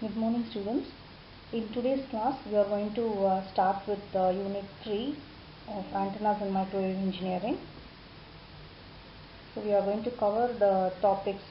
Good morning, students. In today's class, we are going to start with Unit 3 of Antennas and Microwave Engineering. So, we are going to cover the topics: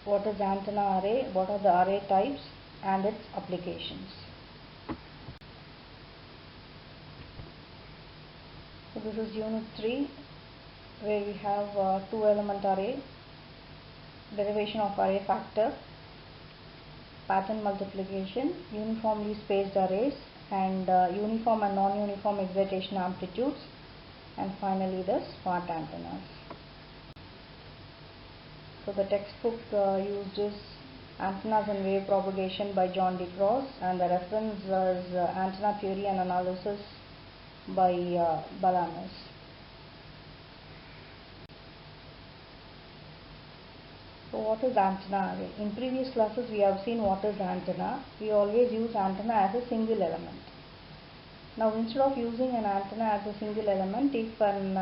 what is antenna array, what are the array types, and its applications. So, this is Unit 3, where we have two-element array, derivation of array factor, pattern multiplication, uniformly spaced arrays, and uniform and non-uniform excitation amplitudes, and finally the smart antennas. So the textbook used is Antennas and Wave Propagation by John D. Cross, and the reference is Antenna Theory and Analysis by Balanis. So what is antenna array? In previous classes we have seen what is antenna. We always use antenna as a single element. Now instead of using an antenna as a single element, if an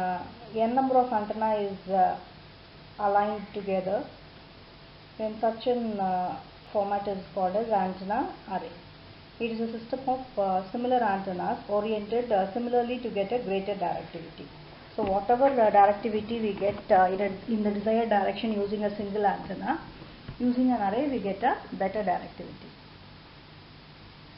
n number of antenna is aligned together, then such an format is called as antenna array. It is a system of similar antennas oriented similarly to get a greater directivity. So whatever directivity we get in the desired direction using a single antenna, using an array we get a better directivity.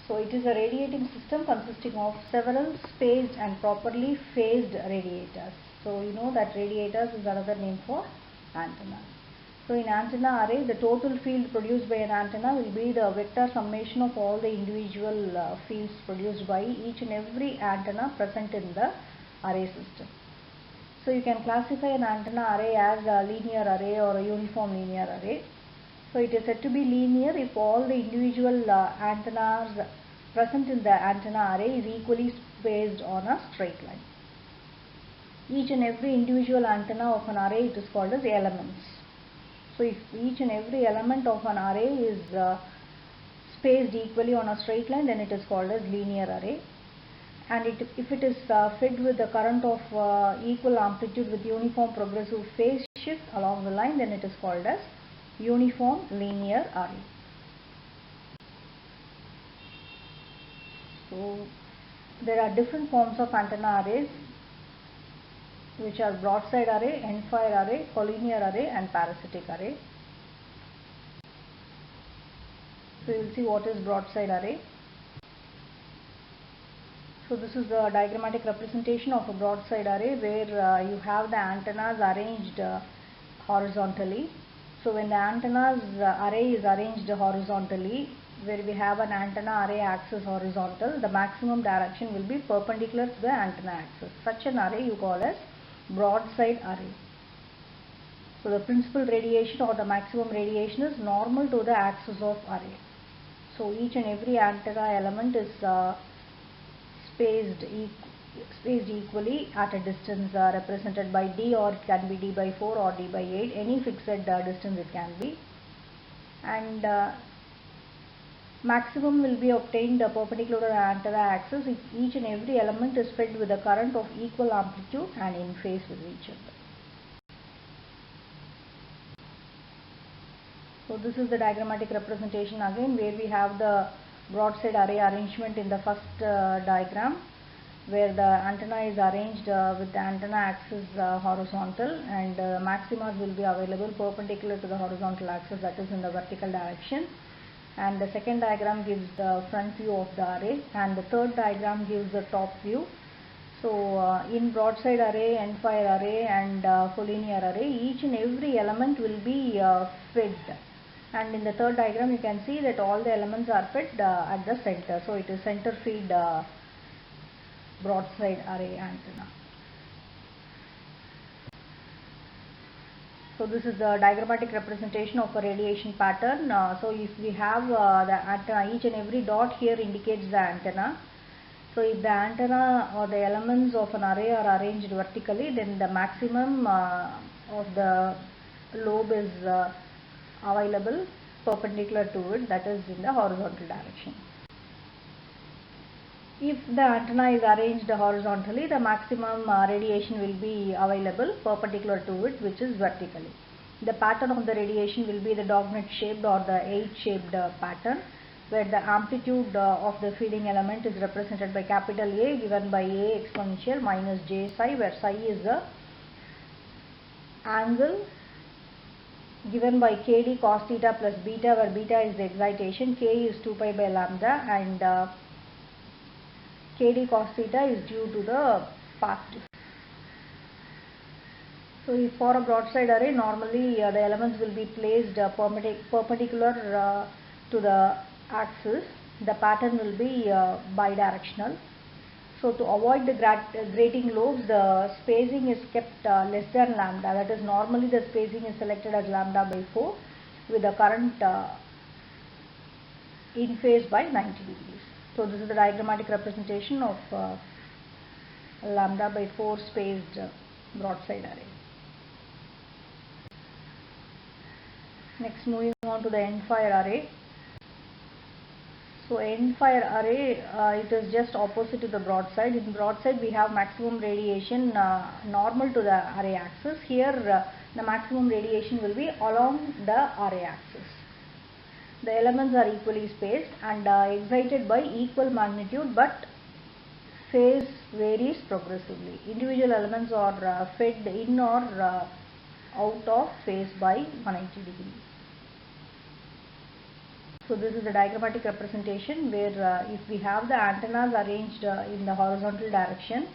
So it is a radiating system consisting of several spaced and properly phased radiators. So you know that radiators is another name for antenna. So in antenna array, the total field produced by an antenna will be the vector summation of all the individual fields produced by each and every antenna present in the array system. So you can classify an antenna array as a linear array or a uniform linear array. So it is said to be linear if all the individual antennas present in the antenna array is equally spaced on a straight line. Each and every individual antenna of an array it is called as elements. So if each and every element of an array is spaced equally on a straight line, then it is called as linear array. And if it is fed with the current of equal amplitude with uniform progressive phase shift along the line, then it is called as uniform linear array. So there are different forms of antenna arrays, which are broadside array, end-fire array, collinear array, and parasitic array. So you will see what is broadside array. So this is the diagrammatic representation of a broadside array where you have the antennas arranged horizontally. So when the antennas array is arranged horizontally, where we have an antenna array axis horizontal, the maximum direction will be perpendicular to the antenna axis. Such an array you call as broadside array. So the principal radiation or the maximum radiation is normal to the axis of array. So each and every antenna element is spaced equally at a distance represented by d, or it can be d by 4 or d by 8, any fixed distance it can be, and maximum will be obtained perpendicular to the antenna axis if each and every element is fed with a current of equal amplitude and in phase with each other. So this is the diagrammatic representation again, where we have the broadside array arrangement in the first diagram, where the antenna is arranged with the antenna axis horizontal, and maximas will be available perpendicular to the horizontal axis, that is in the vertical direction. And the second diagram gives the front view of the array, and the third diagram gives the top view. So in broadside array, end-fire array, and collinear array, each and every element will be fed. And in the third diagram you can see that all the elements are fed at the center. So it is center feed broadside array antenna. So this is the diagrammatic representation of a radiation pattern. So if we have the antenna, each and every dot here indicates the antenna. So if the antenna or the elements of an array are arranged vertically, then the maximum of the lobe is available perpendicular to it, that is in the horizontal direction. If the antenna is arranged horizontally, the maximum radiation will be available perpendicular to it, which is vertically. The pattern of the radiation will be the dognet shaped or the 8 shaped pattern. where the amplitude of the feeding element is represented by capital A given by A exponential minus J psi, where psi is the angle given by Kd cos theta plus beta, where beta is the excitation, K is 2 pi by lambda, and Kd cos theta is due to the path difference. So if for a broadside array, normally the elements will be placed perpendicular to the axis. The pattern will be bidirectional. So to avoid the grating lobes, the spacing is kept less than lambda. That is, normally the spacing is selected as lambda by 4 with the current in phase by 90 degrees. So this is the diagrammatic representation of lambda by 4 spaced broadside array. Next, moving on to the end fire array. So end fire array, it is just opposite to the broadside. In broadside we have maximum radiation normal to the array axis. Here the maximum radiation will be along the array axis. The elements are equally spaced and excited by equal magnitude, but phase varies progressively. Individual elements are fed in or out of phase by 180 degrees. So this is the diagrammatic representation where if we have the antennas arranged in the horizontal direction,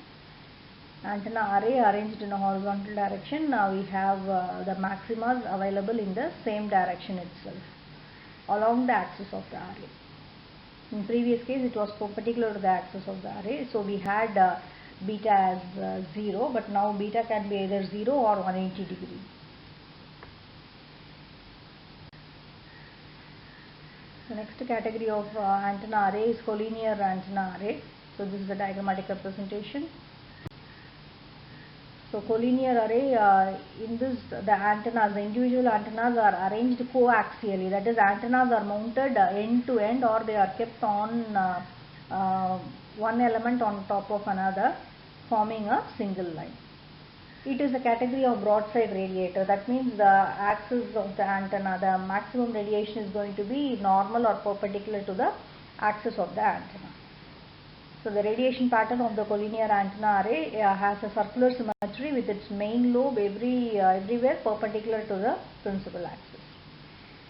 antenna array arranged in a horizontal direction, we have the maximas available in the same direction itself along the axis of the array. In previous case it was perpendicular to the axis of the array, so we had beta as 0, but now beta can be either 0 or 180 degree. The next category of antenna array is collinear antenna array. So this is the diagrammatic representation. So collinear array, in this the antennas, the individual antennas are arranged coaxially. That is, antennas are mounted end to end, or they are kept on one element on top of another, forming a single line. It is a category of broadside radiator. That means the axis of the antenna, the maximum radiation is going to be normal or perpendicular to the axis of the antenna. So the radiation pattern of the collinear antenna array has a circular symmetry with its main lobe everywhere perpendicular to the principal axis.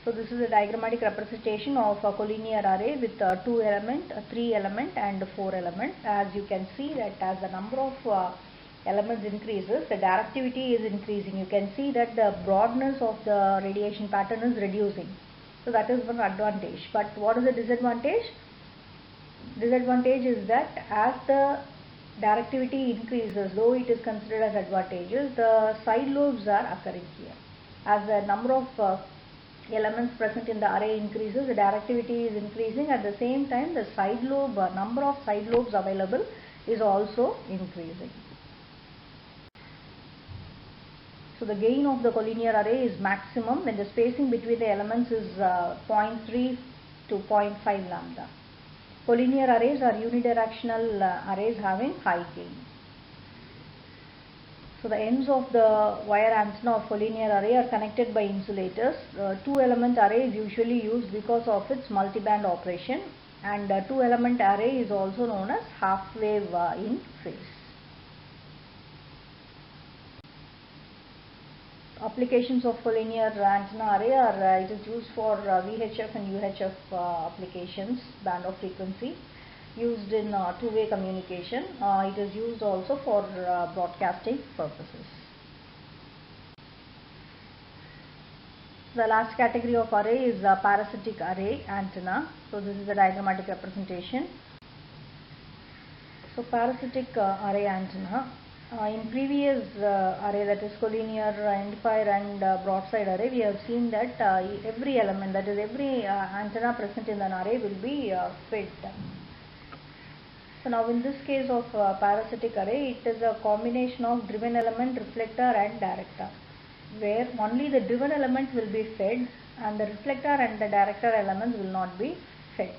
So this is a diagrammatic representation of a collinear array with 2 element, 3 element and 4 element. As you can see that as the number of elements increases, the directivity is increasing. You can see that the broadness of the radiation pattern is reducing. So that is one advantage. But what is the disadvantage? Disadvantage is that as the directivity increases, though it is considered as advantageous, the side lobes are occurring here. As the number of elements present in the array increases, the directivity is increasing. At the same time, the side lobe number of side lobes available is also increasing. So the gain of the collinear array is maximum when the spacing between the elements is 0.3 to 0.5 lambda. Collinear arrays are unidirectional arrays having high gain. So the ends of the wire antenna of collinear array are connected by insulators. 2-element array is usually used because of its multiband operation, and 2-element array is also known as half wave in phase. Applications of collinear antenna array are it is used for VHF and UHF applications, band of frequency, used in two-way communication. It is used also for broadcasting purposes. The last category of array is parasitic array antenna. So this is the diagrammatic representation. So parasitic array antenna. In previous array, that is collinear, endfire and broadside array, we have seen that every element, that is every antenna present in an array will be fed. So now in this case of parasitic array, it is a combination of driven element, reflector and director, where only the driven element will be fed and the reflector and the director elements will not be fed.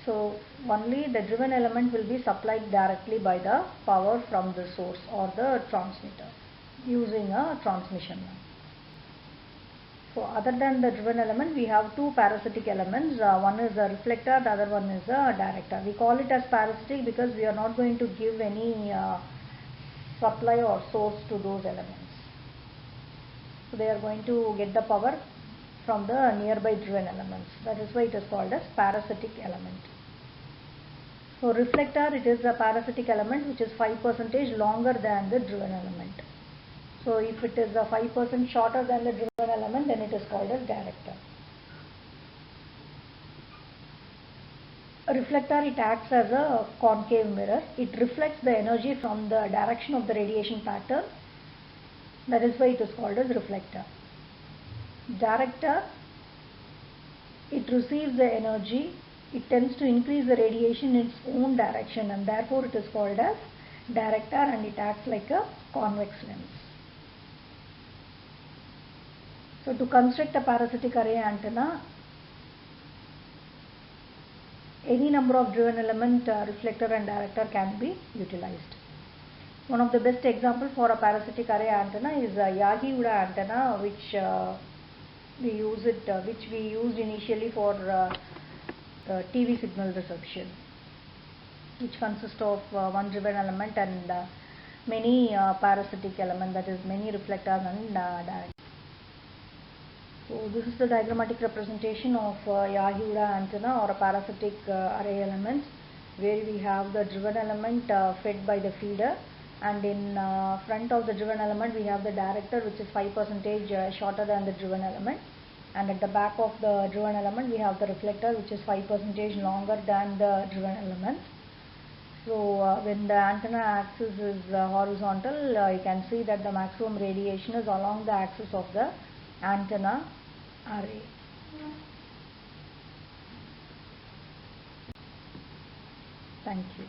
So only the driven element will be supplied directly by the power from the source or the transmitter using a transmission line. So other than the driven element, we have two parasitic elements. One is a reflector, the other one is a director. We call it as parasitic because we are not going to give any supply or source to those elements. So they are going to get the power from the nearby driven elements. That is why it is called as parasitic element. So reflector, it is a parasitic element which is 5% longer than the driven element. So if it is a 5% shorter than the driven element, then it is called as director. A reflector, it acts as a concave mirror. It reflects the energy from the direction of the radiation pattern. That is why it is called as reflector. Director, it receives the energy. It tends to increase the radiation in its own direction, and therefore it is called as director, and it acts like a convex lens. So to construct a parasitic array antenna, any number of driven element, reflector and director can be utilized. One of the best examples for a parasitic array antenna is a Yagi-Uda antenna, which we used initially for TV signal reception, which consists of one driven element and many parasitic elements, that is many reflectors and directors. So this is the diagrammatic representation of Yagi-Uda antenna or a parasitic array element, where we have the driven element fed by the feeder, and in front of the driven element we have the director, which is 5% shorter than the driven element, and at the back of the driven element we have the reflector, which is 5% longer than the driven element. So when the antenna axis is horizontal, you can see that the maximum radiation is along the axis of the antenna array. Thank you.